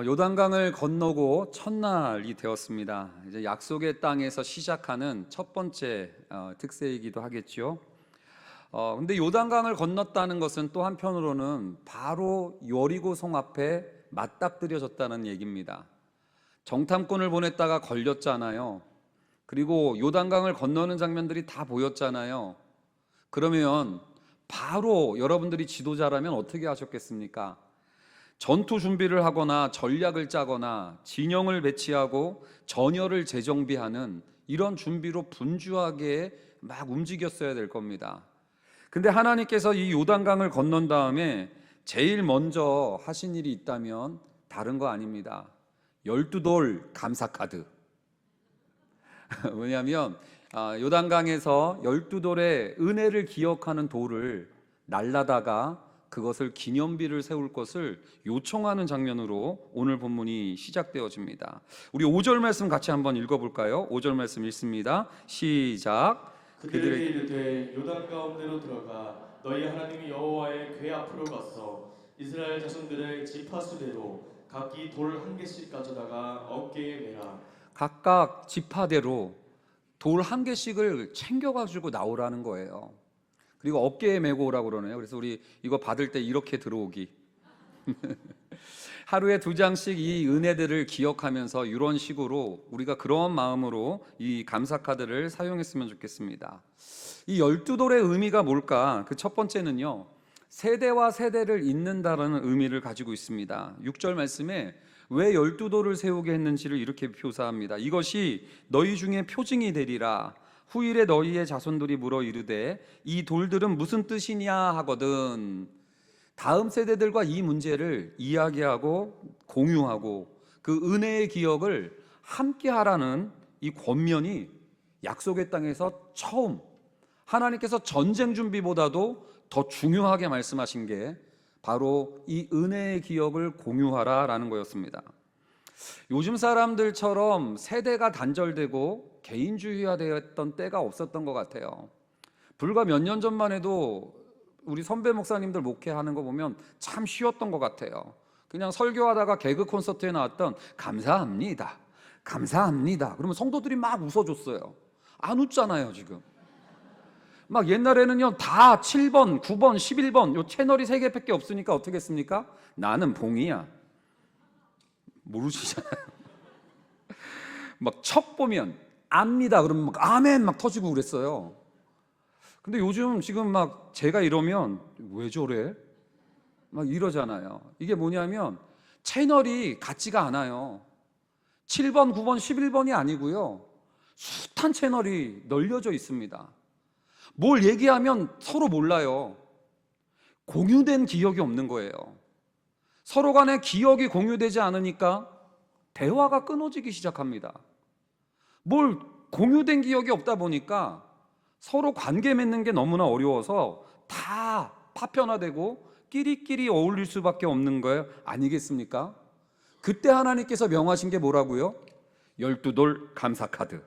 요단강을 건너고 첫날이 되었습니다. 이제 약속의 땅에서 시작하는 첫 번째 특세이기도 하겠죠. 근데 요단강을 건넜다는 것은 또 한편으로는 바로 여리고 성 앞에 맞닥뜨려졌다는 얘기입니다. 정탐꾼을 보냈다가 걸렸잖아요. 그리고 요단강을 건너는 장면들이 다 보였잖아요. 그러면 바로 여러분들이 지도자라면 어떻게 하셨겠습니까? 전투 준비를 하거나 전략을 짜거나 진영을 배치하고 전열을 재정비하는 이런 준비로 분주하게 막 움직였어야 될 겁니다. 근데 하나님께서 이 요단강을 건넌 다음에 제일 먼저 하신 일이 있다면 다른 거 아닙니다. 12돌 감사카드. 왜냐하면 요단강에서 12돌의 은혜를 기억하는 돌을 날라다가 그것을 기념비를 세울 것을 요청하는 장면으로 오늘 본문이 시작되어집니다. 우리 5절 말씀 같이 한번 읽어볼까요? 5절 말씀 읽습니다. 시작. 그들에게 이르되 요단 가운데로 들어가 너희 하나님 여호와의 궤 앞으로 가서 이스라엘 자손들의 지파수대로 각기 돌 한 개씩 가져다가 어깨에 매라. 각각 지파대로 돌 한 개씩을 챙겨가지고 나오라는 거예요. 그리고 어깨에 메고 오라고 그러네요. 그래서 우리 이거 받을 때 이렇게 들어오기. 하루에 2장씩 이 은혜들을 기억하면서 이런 식으로 우리가 그런 마음으로 이 감사카드를 사용했으면 좋겠습니다. 이 12돌의 의미가 뭘까? 그 첫 번째는요, 세대와 세대를 잇는다라는 의미를 가지고 있습니다. 6절 말씀에 왜 12돌을 세우게 했는지를 이렇게 묘사합니다. 이것이 너희 중에 표징이 되리라. 후일에 너희의 자손들이 물어 이르되 이 돌들은 무슨 뜻이냐 하거든. 다음 세대들과 이 문제를 이야기하고 공유하고 그 은혜의 기억을 함께 하라는 이 권면이 약속의 땅에서 처음 하나님께서 전쟁 준비보다도 더 중요하게 말씀하신 게 바로 이 은혜의 기억을 공유하라라는 거였습니다. 요즘 사람들처럼 세대가 단절되고 개인주의화되었던 때가 없었던 것 같아요. 불과 몇 년 전만 해도 우리 선배 목사님들 목회하는 거 보면 참 쉬웠던 것 같아요. 그냥 설교하다가 개그 콘서트에 나왔던 감사합니다, 감사합니다 그러면 성도들이 막 웃어줬어요. 안 웃잖아요 지금. 막 옛날에는요 다 7번, 9번, 11번 요 채널이 3개밖에 없으니까 어떻게 했습니까? 나는 봉이야. 모르시잖아요. 막 척 보면 압니다 그러면 막 아멘 막 터지고 그랬어요. 근데 요즘 지금 막 제가 이러면 왜 저래? 막 이러잖아요. 이게 뭐냐면 채널이 같지가 않아요. 7번, 9번, 11번이 아니고요. 숱한 채널이 널려져 있습니다. 뭘 얘기하면 서로 몰라요. 공유된 기억이 없는 거예요. 서로 간에 기억이 공유되지 않으니까 대화가 끊어지기 시작합니다. 뭘 공유된 기억이 없다 보니까 서로 관계 맺는 게 너무나 어려워서 다 파편화되고 끼리끼리 어울릴 수밖에 없는 거예요. 아니겠습니까? 그때 하나님께서 명하신 게 뭐라고요? 12돌 감사카드.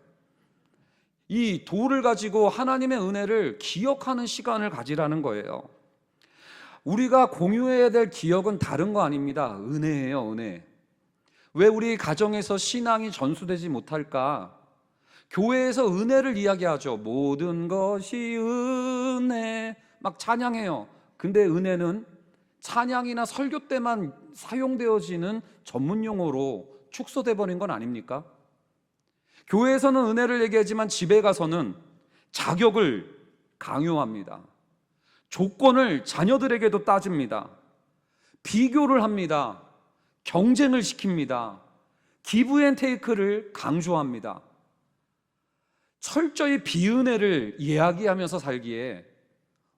이 돌을 가지고 하나님의 은혜를 기억하는 시간을 가지라는 거예요. 우리가 공유해야 될 기억은 다른 거 아닙니다. 은혜예요, 은혜. 왜 우리 가정에서 신앙이 전수되지 못할까? 교회에서 은혜를 이야기하죠. 모든 것이 은혜 막 찬양해요. 근데 은혜는 찬양이나 설교 때만 사용되어지는 전문 용어로 축소돼 버린 건 아닙니까? 교회에서는 은혜를 얘기하지만 집에 가서는 자격을 강요합니다. 조건을 자녀들에게도 따집니다. 비교를 합니다. 경쟁을 시킵니다. 기브 앤 테이크를 강조합니다. 철저히 비은혜를 이야기하면서 살기에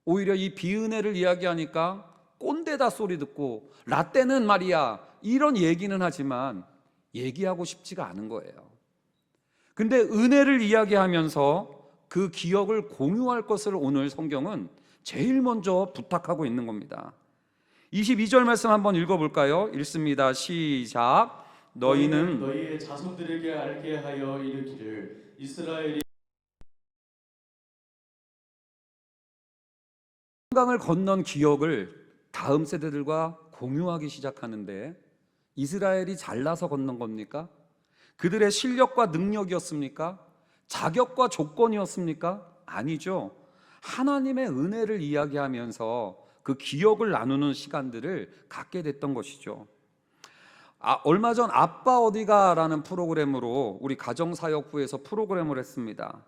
오히려 이 비은혜를 이야기하니까 꼰대다 소리 듣고 라떼는 말이야 이런 얘기는 하지만 얘기하고 싶지가 않은 거예요. 근데 은혜를 이야기하면서 그 기억을 공유할 것을 오늘 성경은 제일 먼저 부탁하고 있는 겁니다. 22절 말씀 한번 읽어볼까요? 읽습니다. 시작. 너희는 너희의 자손들에게 알게 하여 이르기를 이스라엘이 강을 건넌 기억을 다음 세대들과 공유하기 시작하는데 이스라엘이 잘나서 건넌 겁니까? 그들의 실력과 능력이었습니까? 자격과 조건이었습니까? 아니죠. 하나님의 은혜를 이야기하면서 그 기억을 나누는 시간들을 갖게 됐던 것이죠. 얼마 전 아빠 어디가라는 프로그램으로 우리 가정사역부에서 프로그램을 했습니다.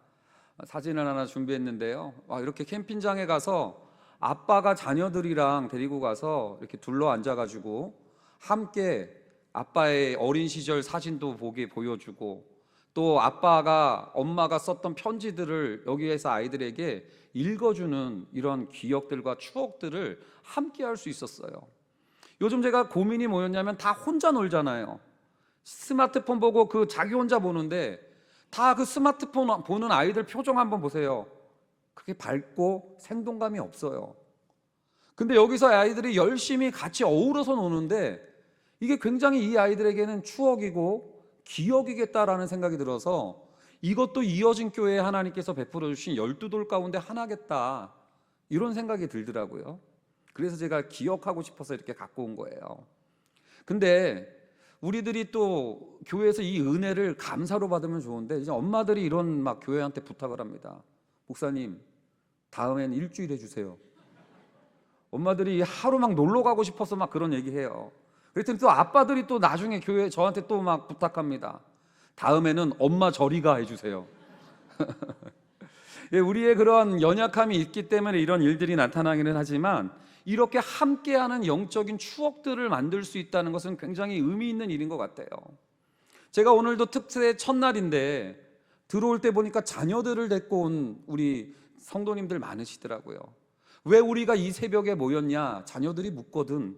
사진을 하나 준비했는데요. 이렇게 캠핑장에 가서 아빠가 자녀들이랑 데리고 가서 이렇게 둘러 앉아가지고 함께 아빠의 어린 시절 사진도 보여주고, 또 엄마가 썼던 편지들을 여기에서 아이들에게 읽어주는 이런 기억들과 추억들을 함께 할 수 있었어요. 요즘 제가 고민이 뭐였냐면, 다 혼자 놀잖아요. 스마트폰 보고 자기 혼자 보는데, 다 그 스마트폰 보는 아이들 표정 한번 보세요. 그게 밝고 생동감이 없어요. 근데 여기서 아이들이 열심히 같이 어우러서 노는데, 이게 굉장히 이 아이들에게는 추억이고 기억이겠다라는 생각이 들어서, 이것도 이어진 교회에 하나님께서 베풀어 주신 12돌 가운데 하나겠다, 이런 생각이 들더라고요. 그래서 제가 기억하고 싶어서 이렇게 갖고 온 거예요. 근데 우리들이 또 교회에서 이 은혜를 감사로 받으면 좋은데, 이제 엄마들이 이런 막 교회한테 부탁을 합니다. 목사님, 다음엔 일주일 해주세요. 엄마들이 하루 막 놀러 가고 싶어서 막 그런 얘기해요. 그랬더니 또 아빠들이 또 나중에 교회 저한테 또 막 부탁합니다. 다음에는 엄마 저리가 해주세요. 우리의 그런 연약함이 있기 때문에 이런 일들이 나타나기는 하지만, 이렇게 함께하는 영적인 추억들을 만들 수 있다는 것은 굉장히 의미 있는 일인 것 같아요. 제가 오늘도 특세 첫날인데 들어올 때 보니까 자녀들을 데리고 온 우리 성도님들 많으시더라고요. 왜 우리가 이 새벽에 모였냐? 자녀들이 묻거든.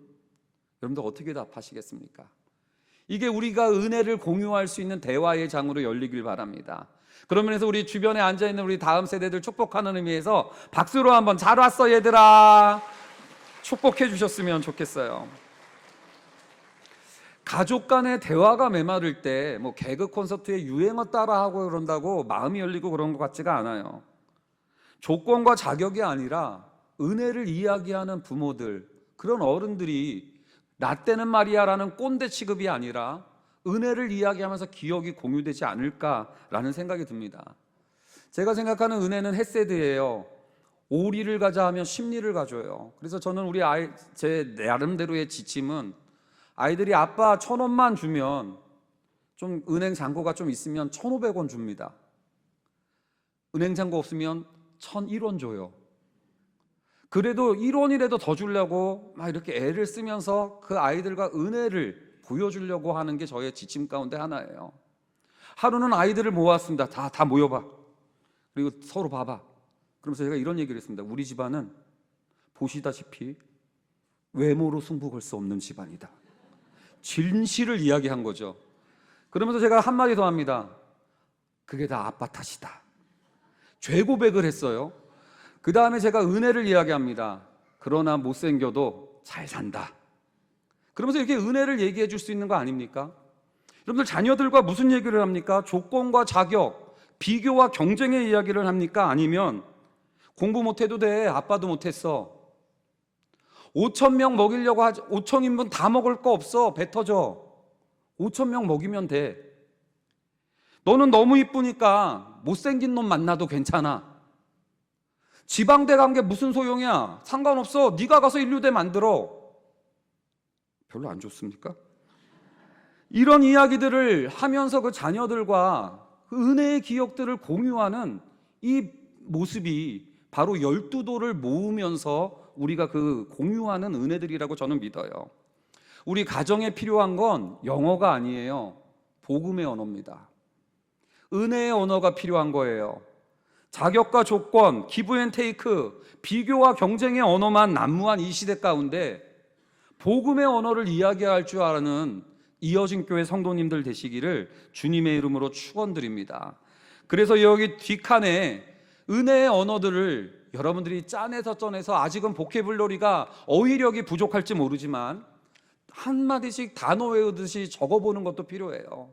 여러분들 어떻게 답하시겠습니까? 이게 우리가 은혜를 공유할 수 있는 대화의 장으로 열리길 바랍니다. 그러면서 우리 주변에 앉아있는 우리 다음 세대들 축복하는 의미에서 박수로 한번 잘 왔어 얘들아 축복해 주셨으면 좋겠어요. 가족 간의 대화가 메마를 때 뭐 개그 콘서트의 유행어 따라하고 그런다고 마음이 열리고 그런 것 같지가 않아요. 조건과 자격이 아니라 은혜를 이야기하는 부모들, 그런 어른들이 나 때는 말이야라는 꼰대 취급이 아니라 은혜를 이야기하면서 기억이 공유되지 않을까라는 생각이 듭니다. 제가 생각하는 은혜는 헤세드예요. 오리를 가자 하면 십리를 가져요. 그래서 저는 우리 제 나름대로의 지침은, 아이들이 아빠 1,000원만 주면, 좀 은행 잔고가 좀 있으면 1,500원 줍니다. 은행 잔고 없으면 1,001원 줘요. 그래도 1원이라도 더 주려고 막 이렇게 애를 쓰면서 그 아이들과 은혜를 보여주려고 하는 게 저의 지침 가운데 하나예요. 하루는 아이들을 모았습니다. 다 모여봐. 그리고 서로 봐봐. 그러면서 제가 이런 얘기를 했습니다. 우리 집안은 보시다시피 외모로 승부 걸 수 없는 집안이다. 진실을 이야기한 거죠. 그러면서 제가 한마디 더 합니다. 그게 다 아빠 탓이다. 죄 고백을 했어요. 그 다음에 제가 은혜를 이야기합니다. 그러나 못생겨도 잘 산다. 그러면서 이렇게 은혜를 얘기해 줄 수 있는 거 아닙니까? 여러분들 자녀들과 무슨 얘기를 합니까? 조건과 자격, 비교와 경쟁의 이야기를 합니까? 아니면 공부 못해도 돼, 아빠도 못했어. 5,000명 먹이려고 하지, 5,000인분 다 먹을 거 없어, 배 터져. 5,000명 먹이면 돼. 너는 너무 이쁘니까 못생긴 놈 만나도 괜찮아. 지방대 간 게 무슨 소용이야? 상관없어. 네가 가서 인류대 만들어. 별로 안 좋습니까? 이런 이야기들을 하면서 그 자녀들과 그 은혜의 기억들을 공유하는 이 모습이 바로 12돌을 모으면서 우리가 그 공유하는 은혜들이라고 저는 믿어요. 우리 가정에 필요한 건 영어가 아니에요. 복음의 언어입니다. 은혜의 언어가 필요한 거예요. 자격과 조건, 기브 앤 테이크, 비교와 경쟁의 언어만 난무한 이 시대 가운데 복음의 언어를 이야기할 줄 아는 이어진 교회 성도님들 되시기를 주님의 이름으로 축원드립니다. 그래서 여기 뒷칸에 은혜의 언어들을 여러분들이 짜내서 쪄내서, 아직은 보케블러리가 어휘력이 부족할지 모르지만 한마디씩 단어 외우듯이 적어보는 것도 필요해요.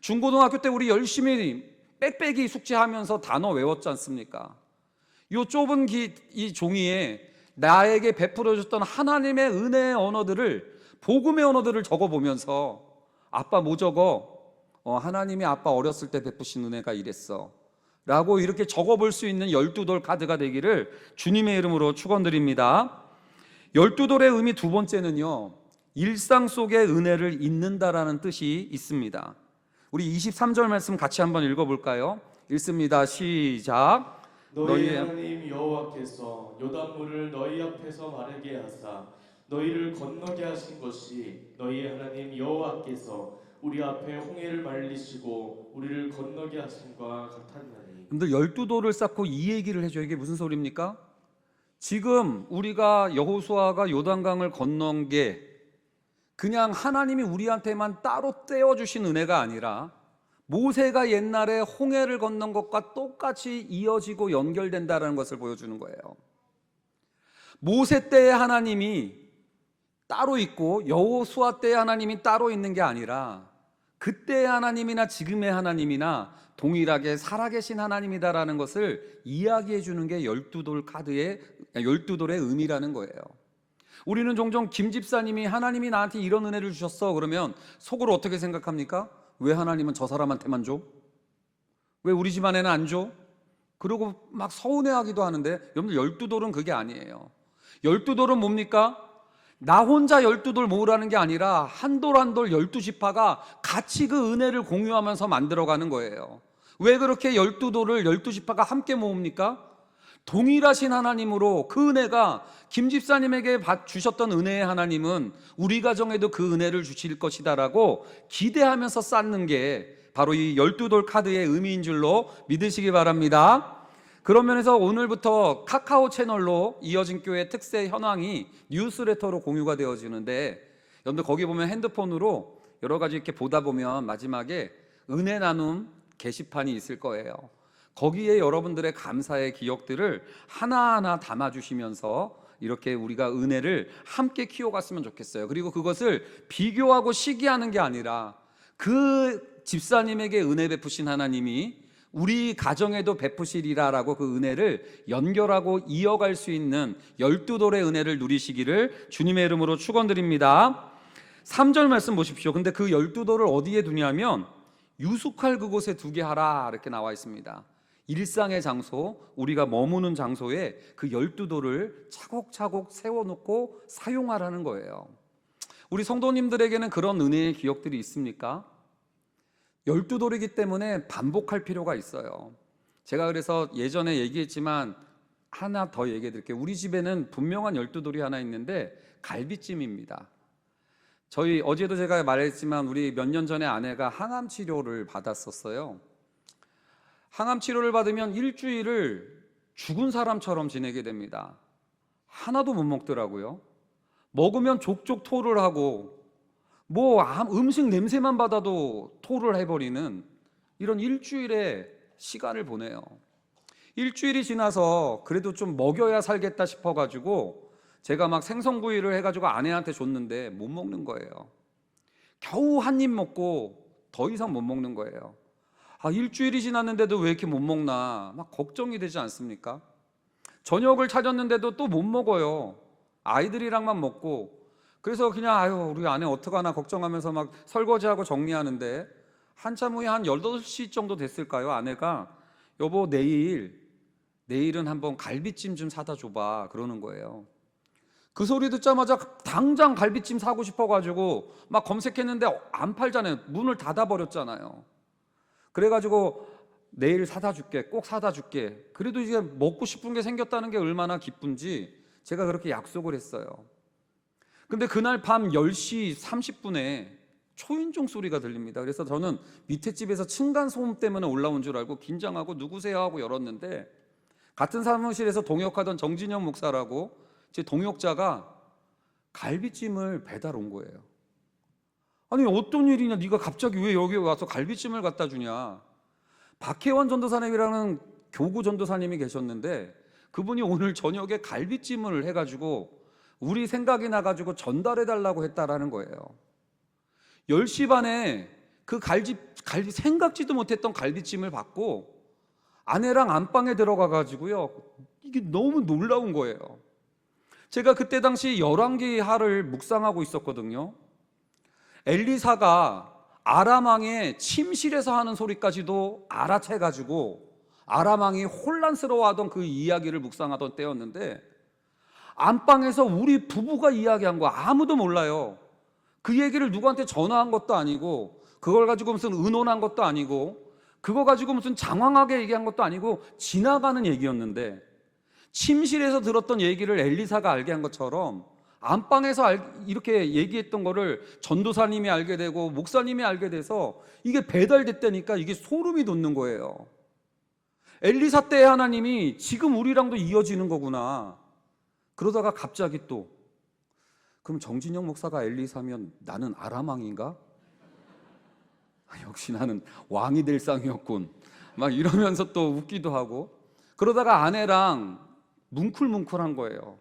중고등학교 때 우리 열심히 빽빽이 숙제하면서 단어 외웠지 않습니까? 이 좁은 이 종이에 나에게 베풀어줬던 하나님의 은혜의 언어들을 복음의 언어들을 적어보면서 아빠 뭐 적어? 하나님이 아빠 어렸을 때 베푸신 은혜가 이랬어 라고 이렇게 적어볼 수 있는 12돌 카드가 되기를 주님의 이름으로 축원드립니다. 12돌의 의미 두 번째는요, 일상 속의 은혜를 잇는다라는 뜻이 있습니다. 우리 23절 말씀 같이 한번 읽어볼까요? 읽습니다. 시작. 너희 하나님 여호와께서 요단물을 너희 앞에서 마르게 하사 너희를 건너게 하신 것이 너희 하나님 여호와께서 우리 앞에 홍해를 말리시고 우리를 건너게 하심과 같았나니. 근데 12돌을 쌓고 이 얘기를 해줘요. 이게 무슨 소리입니까? 지금 우리가 여호수아가 요단강을 건넌 게 그냥 하나님이 우리한테만 따로 떼어주신 은혜가 아니라 모세가 옛날에 홍해를 건넌 것과 똑같이 이어지고 연결된다는 것을 보여주는 거예요. 모세 때의 하나님이 따로 있고 여호수아 때의 하나님이 따로 있는 게 아니라 그때의 하나님이나 지금의 하나님이나 동일하게 살아계신 하나님이다라는 것을 이야기해 주는 게 12돌의 의미라는 거예요. 우리는 종종 김 집사님이 하나님이 나한테 이런 은혜를 주셨어 그러면 속으로 어떻게 생각합니까? 왜 하나님은 저 사람한테만 줘? 왜 우리 집안에는 안 줘? 그러고 막 서운해하기도 하는데, 여러분들 12돌은 그게 아니에요. 12돌은 뭡니까? 나 혼자 12돌 모으라는 게 아니라 한 돌 한 돌 12지파가 같이 그 은혜를 공유하면서 만들어가는 거예요. 왜 그렇게 12돌을 12지파가 함께 모읍니까? 동일하신 하나님으로 그 은혜가 김 집사님에게 주셨던 은혜의 하나님은 우리 가정에도 그 은혜를 주실 것이다라고 기대하면서 쌓는 게 바로 이 12돌 카드의 의미인 줄로 믿으시기 바랍니다. 그런 면에서 오늘부터 카카오 채널로 이어진 교회 특세 현황이 뉴스레터로 공유가 되어지는데, 여러분들 거기 보면 핸드폰으로 여러 가지 이렇게 보다 보면 마지막에 은혜 나눔 게시판이 있을 거예요. 거기에 여러분들의 감사의 기억들을 하나하나 담아주시면서 이렇게 우리가 은혜를 함께 키워갔으면 좋겠어요. 그리고 그것을 비교하고 시기하는 게 아니라 그 집사님에게 은혜 베푸신 하나님이 우리 가정에도 베푸시리라라고 그 은혜를 연결하고 이어갈 수 있는 12돌의 은혜를 누리시기를 주님의 이름으로 축원드립니다. 3절 말씀 보십시오. 근데 그 12돌을 어디에 두냐면 유숙할 그곳에 두게 하라 이렇게 나와 있습니다. 일상의 장소, 우리가 머무는 장소에 그 12돌을 차곡차곡 세워놓고 사용하라는 거예요. 우리 성도님들에게는 그런 은혜의 기억들이 있습니까? 12돌이기 때문에 반복할 필요가 있어요. 제가 그래서 예전에 얘기했지만 하나 더 얘기해 드릴게요. 우리 집에는 분명한 12돌이 하나 있는데 갈비찜입니다. 저희 어제도 제가 말했지만 우리 몇 년 전에 아내가 항암 치료를 받았었어요. 항암 치료를 받으면 일주일을 죽은 사람처럼 지내게 됩니다. 하나도 못 먹더라고요. 먹으면 족족 토를 하고 음식 냄새만 받아도 토를 해버리는 이런 일주일의 시간을 보내요. 일주일이 지나서 그래도 좀 먹여야 살겠다 싶어가지고 제가 막 생선구이를 해가지고 아내한테 줬는데 못 먹는 거예요. 겨우 한 입 먹고 더 이상 못 먹는 거예요. 일주일이 지났는데도 왜 이렇게 못 먹나 막 걱정이 되지 않습니까? 저녁을 차렸는데도 또 못 먹어요. 아이들이랑만 먹고. 그래서 그냥 우리 아내 어떡하나 걱정하면서 막 설거지하고 정리하는데 한참 후에 한 8시 정도 됐을까요? 아내가 여보 내일은 한번 갈비찜 좀 사다 줘봐 그러는 거예요. 그 소리 듣자마자 당장 갈비찜 사고 싶어가지고 막 검색했는데 안 팔잖아요. 문을 닫아버렸잖아요. 그래가지고 내일 사다 줄게, 꼭 사다 줄게. 그래도 이제 먹고 싶은 게 생겼다는 게 얼마나 기쁜지 제가 그렇게 약속을 했어요. 근데 그날 밤 10시 30분에 초인종 소리가 들립니다. 그래서 저는 밑에 집에서 층간소음 때문에 올라온 줄 알고 긴장하고 누구세요 하고 열었는데, 같은 사무실에서 동역하던 정진영 목사라고 제 동역자가 갈비찜을 배달 온 거예요. 아니 어떤 일이냐, 네가 갑자기 왜 여기 와서 갈비찜을 갖다 주냐. 박혜원 전도사님이라는 교구 전도사님이 계셨는데 그분이 오늘 저녁에 갈비찜을 해가지고 우리 생각이 나가지고 전달해 달라고 했다라는 거예요. 10시 반에 그 갈비 생각지도 못했던 갈비찜을 받고 아내랑 안방에 들어가 가지고요, 이게 너무 놀라운 거예요. 제가 그때 당시 열왕기하를 묵상하고 있었거든요. 엘리사가 아람 왕의 침실에서 하는 소리까지도 알아채가지고 아람 왕이 혼란스러워하던 그 이야기를 묵상하던 때였는데, 안방에서 우리 부부가 이야기한 거 아무도 몰라요. 그 얘기를 누구한테 전화한 것도 아니고, 그걸 가지고 무슨 의논한 것도 아니고, 그거 가지고 무슨 장황하게 얘기한 것도 아니고, 지나가는 얘기였는데, 침실에서 들었던 얘기를 엘리사가 알게 한 것처럼 안방에서 이렇게 얘기했던 거를 전도사님이 알게 되고 목사님이 알게 돼서 이게 배달됐다니까 이게 소름이 돋는 거예요. 엘리사 때의 하나님이 지금 우리랑도 이어지는 거구나. 그러다가 갑자기 또, 그럼 정진영 목사가 엘리사면 나는 아람 왕인가? 역시 나는 왕이 될 상이었군. 막 이러면서 또 웃기도 하고, 그러다가 아내랑 뭉클뭉클한 거예요.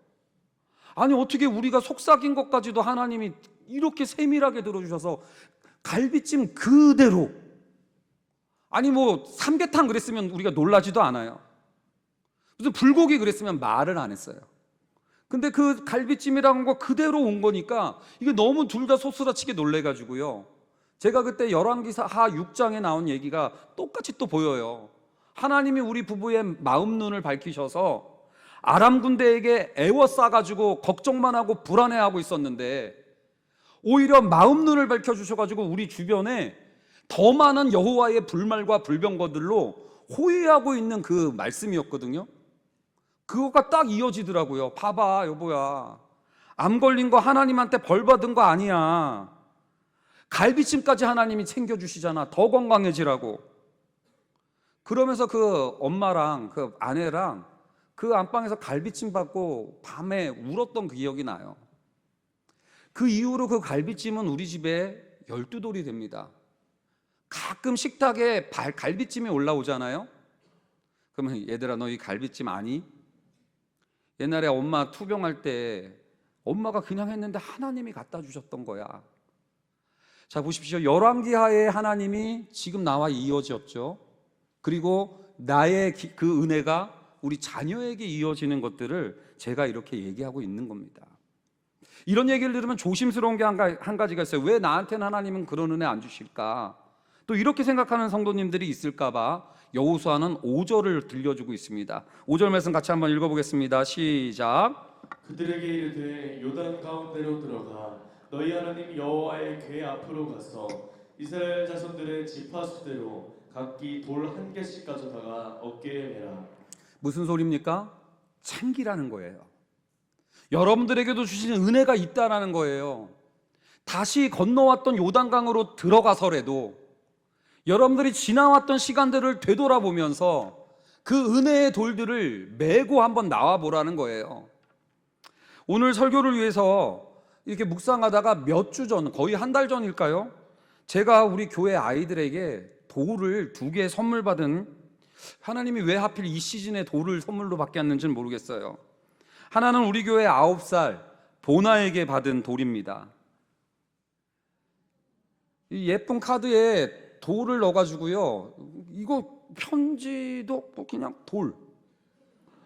아니 어떻게 우리가 속삭인 것까지도 하나님이 이렇게 세밀하게 들어주셔서 갈비찜 그대로, 아니 뭐 삼계탕 그랬으면 우리가 놀라지도 않아요. 무슨 불고기 그랬으면 말을 안 했어요. 근데 그 갈비찜이라는 거 그대로 온 거니까 이게 너무 둘 다 소스라치게 놀래가지고요, 제가 그때 열왕기하 6장에 나온 얘기가 똑같이 또 보여요. 하나님이 우리 부부의 마음 눈을 밝히셔서 아람 군대에게 애워싸가지고 걱정만 하고 불안해하고 있었는데, 오히려 마음 눈을 밝혀주셔가지고 우리 주변에 더 많은 여호와의 불말과 불병거들로 호위하고 있는 그 말씀이었거든요. 그거가 딱 이어지더라고요. 봐봐 여보야, 암 걸린 거 하나님한테 벌 받은 거 아니야. 갈비찜까지 하나님이 챙겨주시잖아. 더 건강해지라고. 그러면서 그 엄마랑 그 아내랑 그 안방에서 갈비찜 받고 밤에 울었던 그 기억이 나요. 그 이후로 그 갈비찜은 우리 집에 12돌이 됩니다. 가끔 식탁에 갈비찜이 올라오잖아요. 그러면 얘들아 너 이 갈비찜 아니? 옛날에 엄마 투병할 때 엄마가 그냥 했는데 하나님이 갖다 주셨던 거야. 자 보십시오. 열왕기하의 하나님이 지금 나와 이어졌죠. 그리고 나의 그 은혜가 우리 자녀에게 이어지는 것들을 제가 이렇게 얘기하고 있는 겁니다. 이런 얘기를 들으면 조심스러운 게 한 가지가 있어요. 왜 나한테는 하나님은 그런 은혜 안 주실까? 또 이렇게 생각하는 성도님들이 있을까 봐 여호수아는 5절을 들려주고 있습니다. 5절 말씀 같이 한번 읽어보겠습니다. 시작. 그들에게 이르되 요단 가운데로 들어가 너희 하나님 여호와의 궤 앞으로 가서 이스라엘 자손들의 지파수대로 각기 돌 한 개씩 가져다가 어깨에 매라. 무슨 소리입니까? 챙기라는 거예요. 여러분들에게도 주시는 은혜가 있다라는 거예요. 다시 건너왔던 요단강으로 들어가서라도 여러분들이 지나왔던 시간들을 되돌아보면서 그 은혜의 돌들을 메고 한번 나와보라는 거예요. 오늘 설교를 위해서 이렇게 묵상하다가 몇 주 전, 거의 한 달 전일까요? 제가 우리 교회 아이들에게 돌을 2개 선물 받은, 하나님이 왜 하필 이 시즌에 돌을 선물로 받게 했는지는 모르겠어요. 하나는 우리 교회 9살 보나에게 받은 돌입니다. 이 예쁜 카드에 돌을 넣어가지고요, 이거 편지도 그냥 돌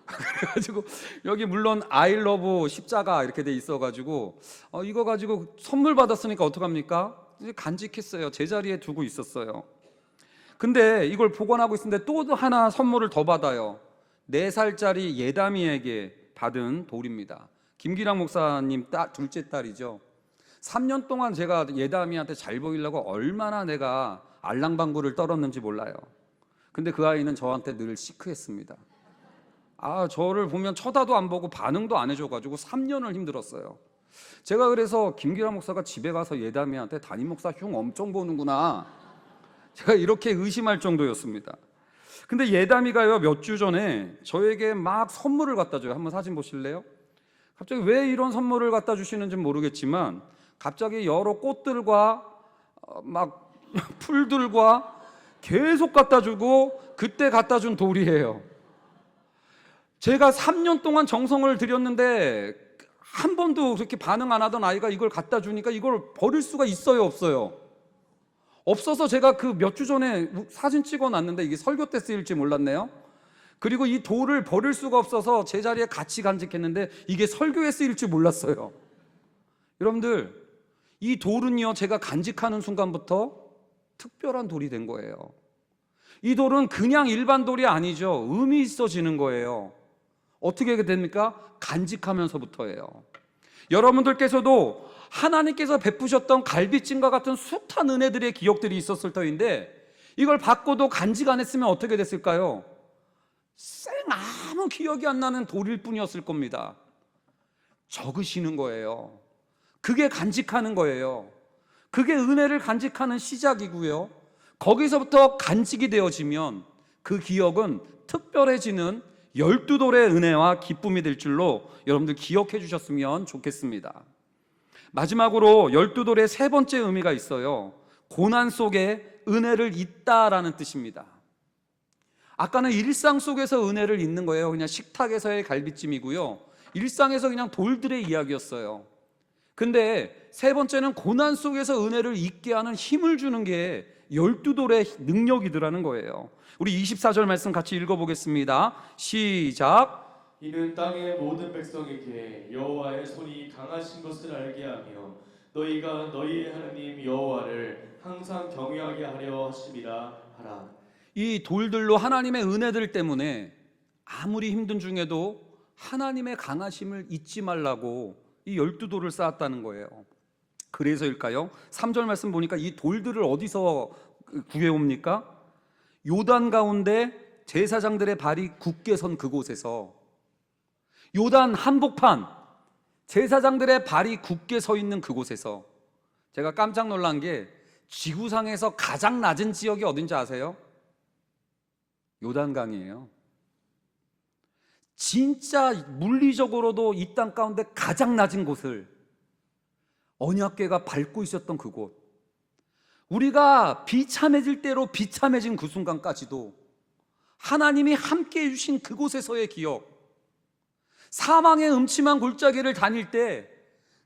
그래가지고 여기 물론 I love 십자가 이렇게 돼 있어가지고 이거 가지고 선물 받았으니까 어떡합니까? 이제 간직했어요. 제자리에 두고 있었어요. 근데 이걸 보관하고 있는데 또 하나 선물을 더 받아요. 4살짜리 예담이에게 받은 돌입니다. 김기랑 목사님 둘째 딸이죠. 3년 동안 제가 예담이한테 잘 보이려고 얼마나 내가 알랑방구를 떨었는지 몰라요. 근데 그 아이는 저한테 늘 시크했습니다. 저를 보면 쳐다도 안 보고 반응도 안 해줘가지고 3년을 힘들었어요. 제가 그래서 김기랑 목사가 집에 가서 예담이한테 담임 목사 흉 엄청 보는구나, 제가 이렇게 의심할 정도였습니다. 근데 예담이가요, 몇 주 전에 저에게 막 선물을 갖다 줘요. 한번 사진 보실래요? 갑자기 왜 이런 선물을 갖다 주시는지 모르겠지만 갑자기 여러 꽃들과 막 풀들과 계속 갖다 주고, 그때 갖다 준 돌이에요. 제가 3년 동안 정성을 들였는데 한 번도 그렇게 반응 안 하던 아이가 이걸 갖다 주니까 이걸 버릴 수가 있어요, 없어요? 없어서 제가 그 몇 주 전에 사진 찍어 놨는데 이게 설교 때 쓰일지 몰랐네요. 그리고 이 돌을 버릴 수가 없어서 제자리에 같이 간직했는데 이게 설교에 쓰일 줄 몰랐어요. 여러분들, 이 돌은요, 제가 간직하는 순간부터 특별한 돌이 된 거예요. 이 돌은 그냥 일반 돌이 아니죠. 의미 있어지는 거예요. 어떻게 됩니까? 간직하면서부터예요. 여러분들께서도 하나님께서 베푸셨던 갈빗짐과 같은 숱한 은혜들의 기억들이 있었을 터인데 이걸 받고도 간직 안 했으면 어떻게 됐을까요? 아무 기억이 안 나는 돌일 뿐이었을 겁니다. 적으시는 거예요. 그게 간직하는 거예요. 그게 은혜를 간직하는 시작이고요. 거기서부터 간직이 되어지면 그 기억은 특별해지는 12돌의 은혜와 기쁨이 될 줄로 여러분들 기억해 주셨으면 좋겠습니다. 마지막으로 12돌의 세 번째 의미가 있어요. 고난 속에 은혜를 잇다라는 뜻입니다. 아까는 일상 속에서 은혜를 잇는 거예요. 그냥 식탁에서의 갈빗짐이고요. 일상에서 그냥 돌들의 이야기였어요. 근데 세 번째는 고난 속에서 은혜를 잇게 하는 힘을 주는 게 12돌의 능력이더라는 거예요. 우리 24절 말씀 같이 읽어보겠습니다. 시작. 이는 땅의 모든 백성에게 여호와의 손이 강하신 것을 알게 하며 너희가 너희의 하나님 여호와를 항상 경외하게 하려 하심이라 하라. 이 돌들로 하나님의 은혜들 때문에 아무리 힘든 중에도 하나님의 강하심을 잊지 말라고 이 12돌을 쌓았다는 거예요. 그래서일까요? 3절 말씀 보니까 이 돌들을 어디서 구해옵니까? 요단 가운데 제사장들의 발이 굳게 선 그곳에서, 요단 한복판 제사장들의 발이 굳게 서 있는 그곳에서. 제가 깜짝 놀란 게 지구상에서 가장 낮은 지역이 어딘지 아세요? 요단강이에요. 진짜 물리적으로도 이 땅 가운데 가장 낮은 곳을 언약궤가 밟고 있었던 그곳, 우리가 비참해질 대로 비참해진 그 순간까지도 하나님이 함께 해주신 그곳에서의 기억, 사망의 음침한 골짜기를 다닐 때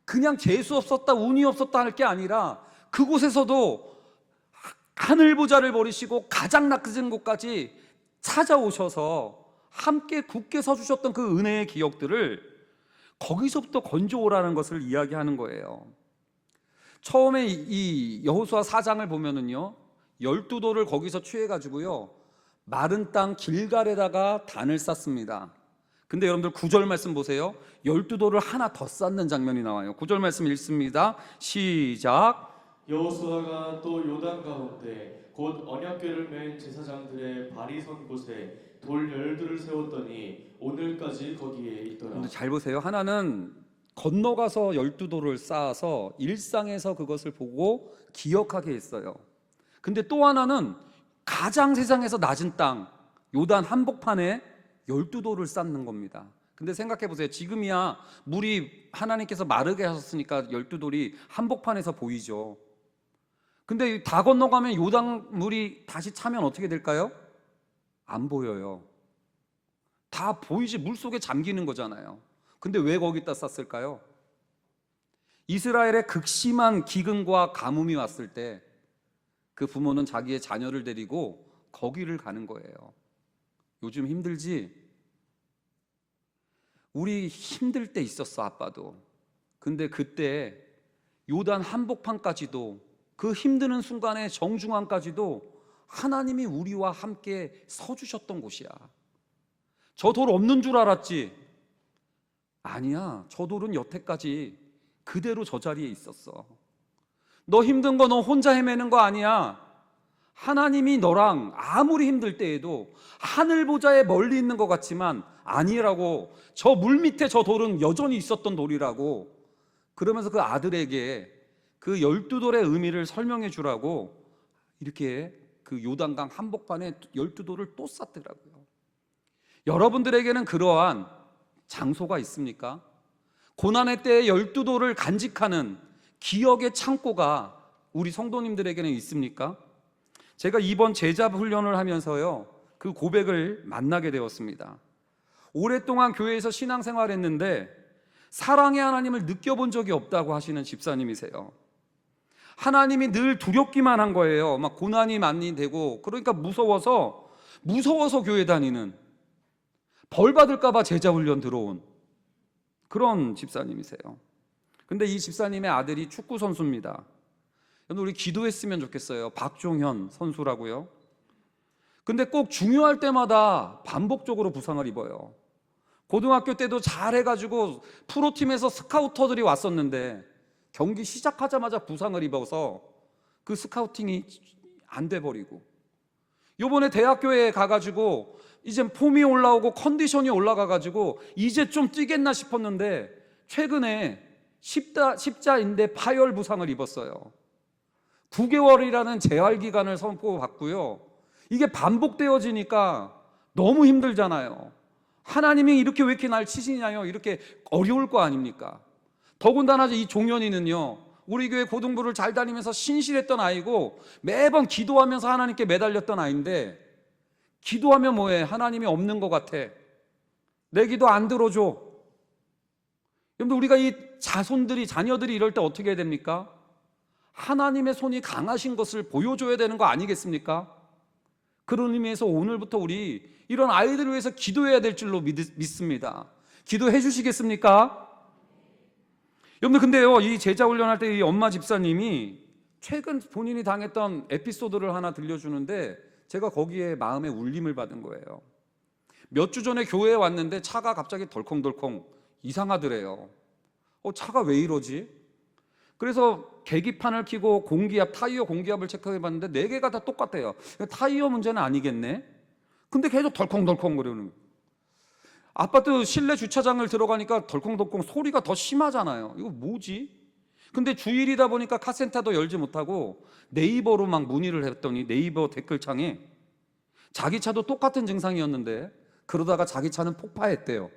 그냥 재수 없었다 운이 없었다 할 게 아니라 그곳에서도 하늘 보좌를 버리시고 가장 낮은 곳까지 찾아오셔서 함께 굳게 서주셨던 그 은혜의 기억들을 거기서부터 건져오라는 것을 이야기하는 거예요. 처음에 이 여호수아 4장을 보면은요, 12돌을 거기서 취해가지고요 마른 땅 길갈에다가 단을 쌓습니다. 근데 여러분들 9절 말씀 보세요. 12돌을 하나 더 쌓는 장면이 나와요. 9절 말씀 읽습니다. 시작. 여호수아가 또 요단 가운데 곧 언약궤를 맨 제사장들의 발이 선 곳에 돌 12을 세웠더니 오늘까지 거기에 있더라. 근데 잘 보세요. 하나는 건너가서 12돌을 쌓아서 일상에서 그것을 보고 기억하게 했어요. 근데 또 하나는 가장 세상에서 낮은 땅 요단 한복판에 12돌을 쌓는 겁니다. 근데 생각해 보세요. 지금이야 물이 하나님께서 마르게 하셨으니까 12돌이 한복판에서 보이죠. 근데 다 건너가면 요단 물이 다시 차면 어떻게 될까요? 안 보여요. 다 보이지, 물속에 잠기는 거잖아요. 근데 왜 거기다 쌌을까요? 이스라엘의 극심한 기근과 가뭄이 왔을 때 그 부모는 자기의 자녀를 데리고 거기를 가는 거예요. 요즘 힘들지? 우리 힘들 때 있었어, 아빠도. 근데 그때 요단 한복판까지도, 그 힘드는 순간의 정중앙까지도 하나님이 우리와 함께 서주셨던 곳이야. 저 돌 없는 줄 알았지? 아니야. 저 돌은 여태까지 그대로 저 자리에 있었어. 너 힘든 거 너 혼자 헤매는 거 아니야. 하나님이 너랑 아무리 힘들 때에도 하늘 보좌에 멀리 있는 것 같지만 아니라고, 저 물 밑에 저 돌은 여전히 있었던 돌이라고. 그러면서 그 아들에게 그 12돌의 의미를 설명해 주라고 이렇게 그 요단강 한복판에 12돌을 또 쌓더라고요. 여러분들에게는 그러한 장소가 있습니까? 고난의 때에 12돌을 간직하는 기억의 창고가 우리 성도님들에게는 있습니까? 제가 이번 제자 훈련을 하면서요 그 고백을 만나게 되었습니다. 오랫동안 교회에서 신앙생활했는데 사랑의 하나님을 느껴본 적이 없다고 하시는 집사님이세요. 하나님이 늘 두렵기만 한 거예요. 막 고난이 많이 되고, 그러니까 무서워서 교회 다니는. 벌 받을까 봐 제자 훈련 들어온 그런 집사님이세요. 근데 이 집사님의 아들이 축구 선수입니다. 우리 기도했으면 좋겠어요. 박종현 선수라고요. 근데 꼭 중요할 때마다 반복적으로 부상을 입어요. 고등학교 때도 잘해가지고 프로팀에서 스카우터들이 왔었는데 경기 시작하자마자 부상을 입어서 그 스카우팅이 안 돼버리고, 요번에 대학교에 가가지고 이제 폼이 올라오고 컨디션이 올라가가지고 이제 좀 뛰겠나 싶었는데 최근에 십자인대 파열 부상을 입었어요. 9개월이라는 재활 기간을 선고받고요. 이게 반복되어지니까 너무 힘들잖아요. 하나님이 이렇게 왜 이렇게 날 치시냐요? 이렇게 어려울 거 아닙니까? 더군다나 이 종현이는요, 우리 교회 고등부를 잘 다니면서 신실했던 아이고 매번 기도하면서 하나님께 매달렸던 아이인데, 기도하면 뭐해? 하나님이 없는 것 같아. 내 기도 안 들어줘. 여러분, 우리가 이 자녀들이 이럴 때 어떻게 해야 됩니까? 하나님의 손이 강하신 것을 보여줘야 되는 거 아니겠습니까? 그런 의미에서 오늘부터 우리 이런 아이들을 위해서 기도해야 될 줄로 믿습니다. 기도해 주시겠습니까? 여러분, 근데요, 이 제자 훈련할 때 이 엄마 집사님이 최근 본인이 당했던 에피소드를 하나 들려주는데, 제가 거기에 마음의 울림을 받은 거예요. 몇 주 전에 교회에 왔는데 차가 갑자기 덜컹덜컹 이상하더래요. 차가 왜 이러지? 그래서 계기판을 켜고 타이어 공기압을 체크해 봤는데 4개가 다 똑같아요. 타이어 문제는 아니겠네. 근데 계속 덜컹덜컹 거리는 거예요. 아파트 실내 주차장을 들어가니까 덜컹덜컹 소리가 더 심하잖아요. 이거 뭐지? 근데 주일이다 보니까 카센터도 열지 못하고 네이버로 막 문의를 했더니 네이버 댓글창에 자기 차도 똑같은 증상이었는데 그러다가 자기 차는 폭파했대요.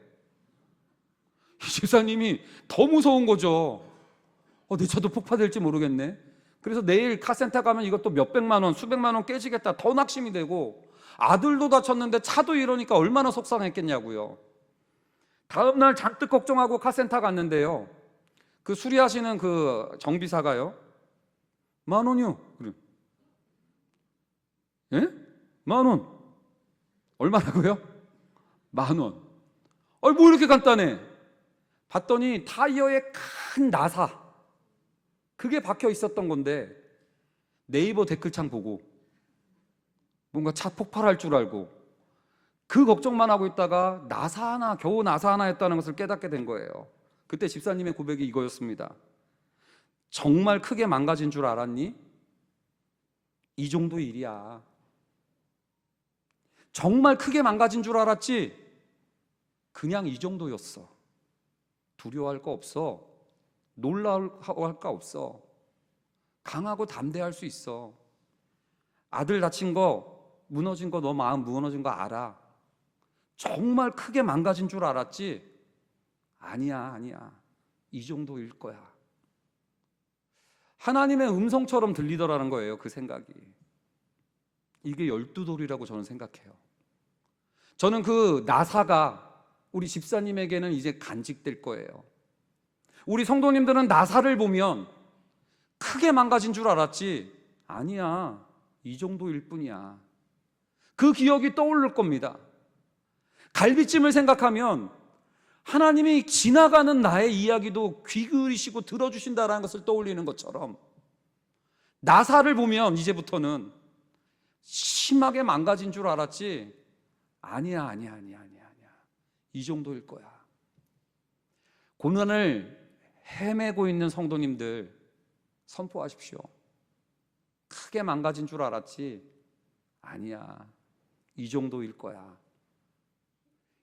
이 집사님이 더 무서운 거죠. 내 차도 폭파될지 모르겠네. 그래서 내일 카센터 가면 이것도 몇백만 원, 수백만 원 깨지겠다, 더 낙심이 되고, 아들도 다쳤는데 차도 이러니까 얼마나 속상했겠냐고요. 다음날 잔뜩 걱정하고 카센터 갔는데요, 그 수리하시는 그 정비사가요, 10,000원이요. 그래. 예? 10,000원. 얼마라고요? 10,000원. 뭐 이렇게 간단해. 봤더니 타이어에 큰 나사, 그게 박혀 있었던 건데, 네이버 댓글창 보고 뭔가 차 폭발할 줄 알고 그 걱정만 하고 있다가 겨우 나사 하나였다는 것을 깨닫게 된 거예요. 그때 집사님의 고백이 이거였습니다. 정말 크게 망가진 줄 알았니? 이 정도 일이야. 정말 크게 망가진 줄 알았지? 그냥 이 정도였어. 두려워할 거 없어. 놀라울 거 없어. 강하고 담대할 수 있어. 아들 다친 거, 무너진 거, 너 마음 무너진 거 알아. 정말 크게 망가진 줄 알았지? 아니야. 이 정도일 거야. 하나님의 음성처럼 들리더라는 거예요, 그 생각이. 이게 12돌이라고 저는 생각해요. 저는 그 나사가 우리 집사님에게는 이제 간직될 거예요. 우리 성도님들은 나사를 보면 크게 망가진 줄 알았지? 아니야, 이 정도일 뿐이야. 그 기억이 떠오를 겁니다. 갈비찜을 생각하면 하나님이 지나가는 나의 이야기도 귀 기울이시고 들어주신다는 것을 떠올리는 것처럼, 나사를 보면 이제부터는 심하게 망가진 줄 알았지? 아니야. 이 정도일 거야. 고난을 헤매고 있는 성도님들 선포하십시오. 크게 망가진 줄 알았지? 아니야. 이 정도일 거야.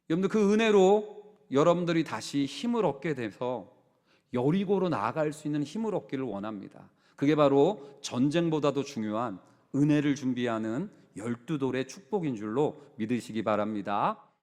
여러분들, 그 은혜로 여러분들이 다시 힘을 얻게 돼서 여리고로 나아갈 수 있는 힘을 얻기를 원합니다. 그게 바로 전쟁보다도 중요한 은혜를 준비하는 12돌의 축복인 줄로 믿으시기 바랍니다.